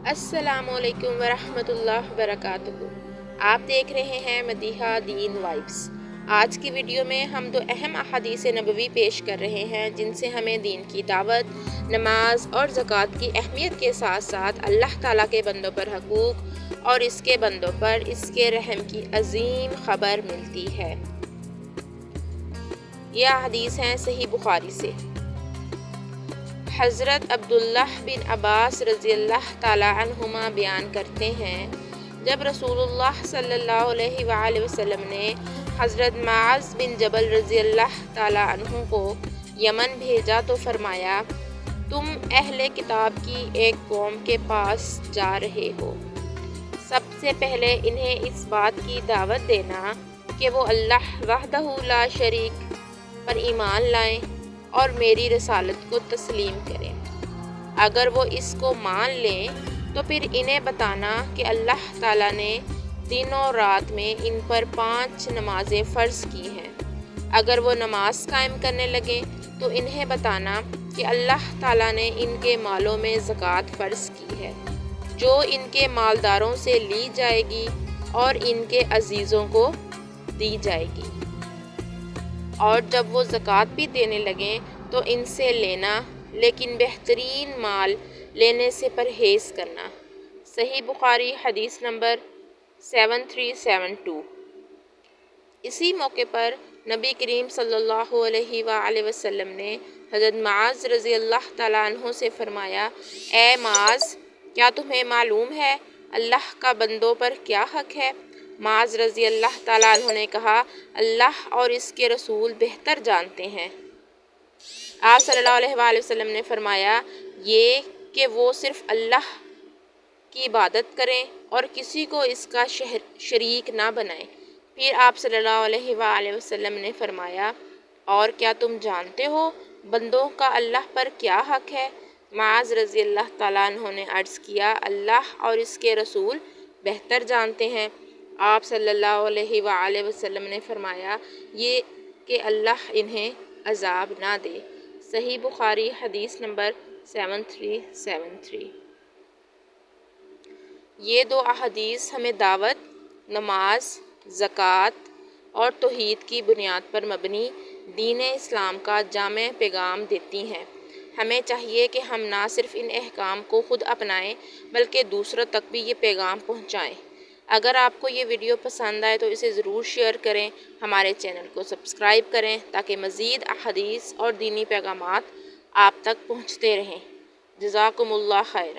السلام علیکم ورحمۃ اللہ وبرکاتہ۔ آپ دیکھ رہے ہیں مدیحہ دین وائبس۔ آج کی ویڈیو میں ہم دو اہم احادیث نبوی پیش کر رہے ہیں جن سے ہمیں دین کی دعوت، نماز اور زکوٰۃ کی اہمیت کے ساتھ ساتھ اللہ تعالیٰ کے بندوں پر حقوق اور اس کے بندوں پر اس کے رحم کی عظیم خبر ملتی ہے۔ یہ احادیث ہیں صحیح بخاری سے۔ حضرت عبداللہ بن عباس رضی اللہ تعالیٰ عنہما بیان کرتے ہیں، جب رسول اللہ صلی اللہ علیہ وآلہ وسلم نے حضرت معاذ بن جبل رضی اللہ تعالیٰ عنہ کو یمن بھیجا تو فرمایا، تم اہل کتاب کی ایک قوم کے پاس جا رہے ہو، سب سے پہلے انہیں اس بات کی دعوت دینا کہ وہ اللہ وحدہ لا شریک پر ایمان لائیں اور میری رسالت کو تسلیم کریں۔ اگر وہ اس کو مان لیں تو پھر انہیں بتانا کہ اللہ تعالیٰ نے دن اور رات میں ان پر 5 نمازیں فرض کی ہیں۔ اگر وہ نماز قائم کرنے لگیں تو انہیں بتانا کہ اللہ تعالیٰ نے ان کے مالوں میں زکوٰۃ فرض کی ہے، جو ان کے مالداروں سے لی جائے گی اور ان کے عزیزوں کو دی جائے گی۔ اور جب وہ زکوٰۃ بھی دینے لگیں تو ان سے لینا، لیکن بہترین مال لینے سے پرہیز کرنا۔ صحیح بخاری حدیث نمبر 7372۔ اسی موقع پر نبی کریم صلی اللہ علیہ وآلہ وسلم نے حضرت معاذ رضی اللہ تعالیٰ عنہ سے فرمایا، اے معاذ، کیا تمہیں معلوم ہے اللہ کا بندوں پر کیا حق ہے؟ معاذ رضی اللہ تعالیٰ عنہ نے کہا، اللہ اور اس کے رسول بہتر جانتے ہیں۔ آپ صلی اللہ علیہ وآلہ وسلم نے فرمایا، یہ کہ وہ صرف اللہ کی عبادت کریں اور کسی کو اس کا شریک نہ بنائیں۔ پھر آپ صلی اللہ علیہ وآلہ وسلم نے فرمایا، اور کیا تم جانتے ہو بندوں کا اللہ پر کیا حق ہے؟ معاذ رضی اللہ تعالیٰ عنہ نے عرض کیا، اللہ اور اس کے رسول بہتر جانتے ہیں۔ آپ صلی اللہ علیہ وآلہ وسلم نے فرمایا، یہ کہ اللہ انہیں عذاب نہ دے۔ صحیح بخاری حدیث نمبر 7373۔ یہ دو احادیث ہمیں دعوت، نماز، زکوٰۃ اور توحید کی بنیاد پر مبنی دین اسلام کا جامع پیغام دیتی ہیں۔ ہمیں چاہیے کہ ہم نہ صرف ان احکام کو خود اپنائیں بلکہ دوسروں تک بھی یہ پیغام پہنچائیں۔ اگر آپ کو یہ ویڈیو پسند آئے تو اسے ضرور شیئر کریں، ہمارے چینل کو سبسکرائب کریں تاکہ مزید احادیث اور دینی پیغامات آپ تک پہنچتے رہیں۔ جزاکم اللہ خیر۔